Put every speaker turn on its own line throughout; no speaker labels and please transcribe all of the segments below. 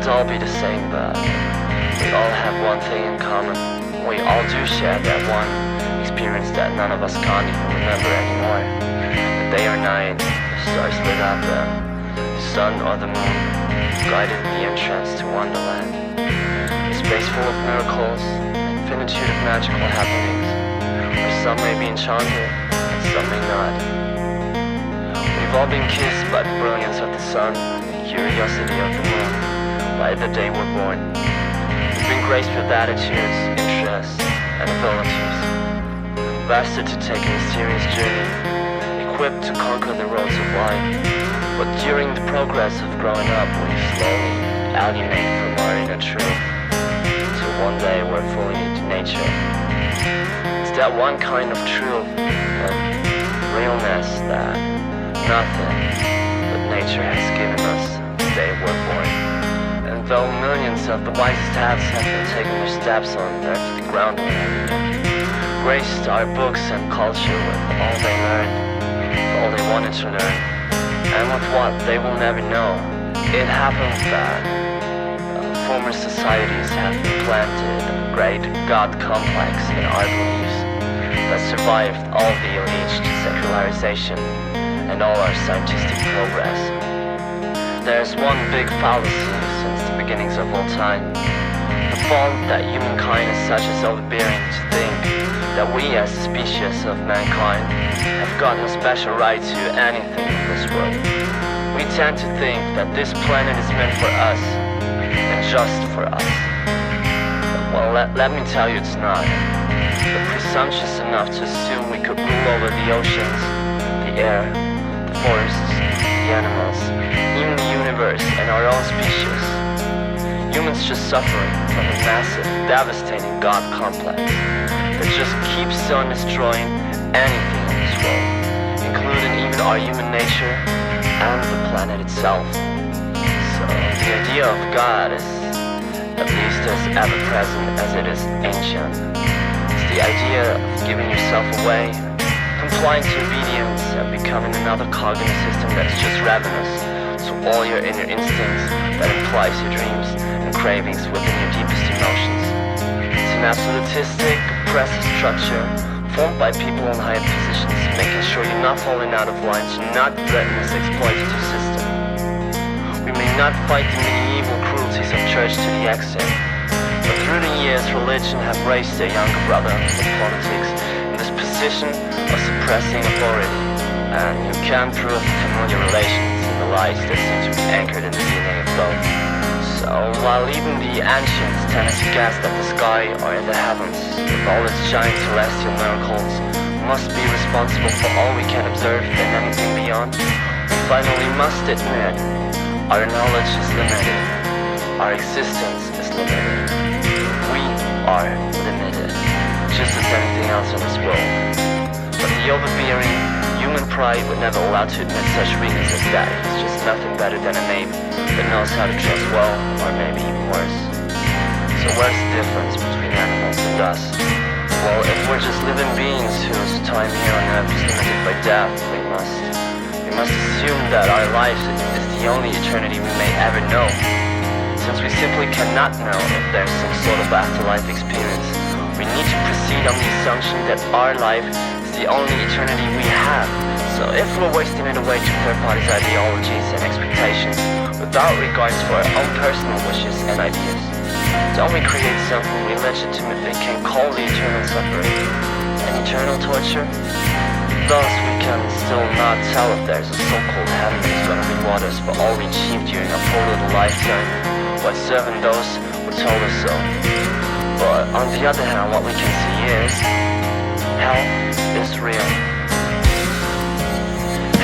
all be the same, but we all have one thing in common. We all do share that one experience that none of us can't even remember anymore. The day or night, the stars lit up, and the sun or the moon guided the entrance to Wonderland. A space full of miracles, infinitude of magical happenings, where some may be enchanted and some may not. We've all been kissed by the brilliance of the sun, the curiosity of the moon, by the day we're born. We've been graced with attitudes, interests, and abilities, vested to take a mysterious journey, equipped to conquer the roads of life. But during the progress of growing up, we slowly alienate from our inner truth, till one day we're fully into nature. It's that one kind of truth, of realness, that nothing but nature has given us the day we're born. And though millions of the wisest heads have been taking their steps on earthly ground already, graced our books and culture with all they learned, with all they wanted to learn, and with what they will never know. It happens that former societies have implanted a great God complex in our beliefs that survived all the alleged secularization and all our scientific progress. There's one big fallacy since the beginnings of all time. The fault that humankind is such as overbearing to think that we as a species of mankind have gotten a special right to anything in this world. We tend to think that this planet is meant for us, and just for us. Well, let me tell you it's not. We're presumptuous enough to assume we could rule over the oceans, the air, the forests, the animals, even the universe and our own species. Humans just suffering from a massive, devastating God complex that just keeps on destroying anything in this world, including even our human nature and the planet itself. So the idea of God is at least as ever-present as it is ancient. It's the idea of giving yourself away, complying to obedience, and becoming another cog in a system that is just ravenous to all your inner instincts, that implies your dreams and cravings within your deepest emotions. It's an absolutistic, oppressive structure formed by people in higher positions, making sure you're not falling out of line, to not threaten this exploitative system. We may not fight the medieval cruelties of church to the extent, but through the years religion have raised their younger brother with politics in this position of suppressing authority, and you can prove familiar relations in the lies that seem to be anchored in the DNA of both. So while even the ancients tended to guess that the sky or the heavens, with all its giant celestial miracles, must be responsible for all we can observe and anything beyond, we finally must admit our knowledge is limited, our existence is limited. We are limited, just as anything else in this world. But the overbearing human pride would never allow to admit such weakness as that. It's just nothing better than an ape that knows how to dress well, or maybe even worse. So where's the difference between animals and us? Well, if we're just living beings whose time here on earth is limited by death, we must assume that our lives is the only eternity we may ever know. Since we simply cannot know if there's some sort of afterlife experience, we need to proceed on the assumption that our life is the only eternity we have. So if we're wasting it away to third parties' ideologies and expectations, without regards for our own personal wishes and ideas, don't we create something we legitimately can call the eternal suffering, an eternal torture? Thus, we can still not tell if there's a so-called heaven that's gonna reward us for all we achieved during our poor little lifetime, while serving those who told us so. But on the other hand, what we can see is hell is real.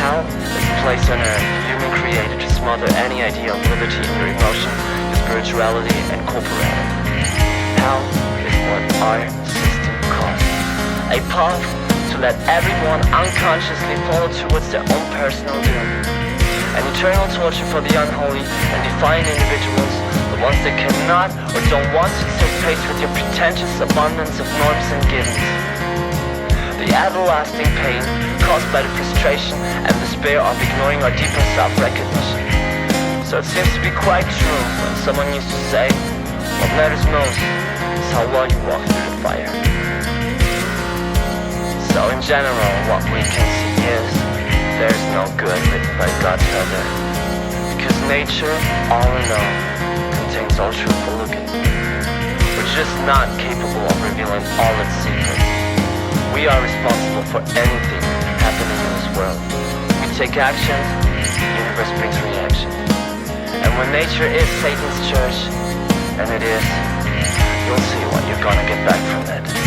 Hell is a place on earth human created to smother any idea of liberty in your emotion, your spirituality, and corporality. Hell is what our system costs. A path to let everyone unconsciously follow towards their own personal doom. An eternal torture for the unholy and defiant individuals, the ones that cannot or don't want to take pace with your pretentious abundance of norms and givens. The everlasting pain caused by the frustration and despair of ignoring our deeper self-recognition. So it seems to be quite true when someone used to say, what matters most is how well you walk through the fire. So in general, what we can see is there's no good written by God's feather, because nature, all in all, contains all truthful looking. We're just not capable of revealing all its secrets. We are responsible for anything happening in this world. We take action, the universe brings reaction. And when nature is Satan's church, and it is, you'll see what you're gonna get back from it.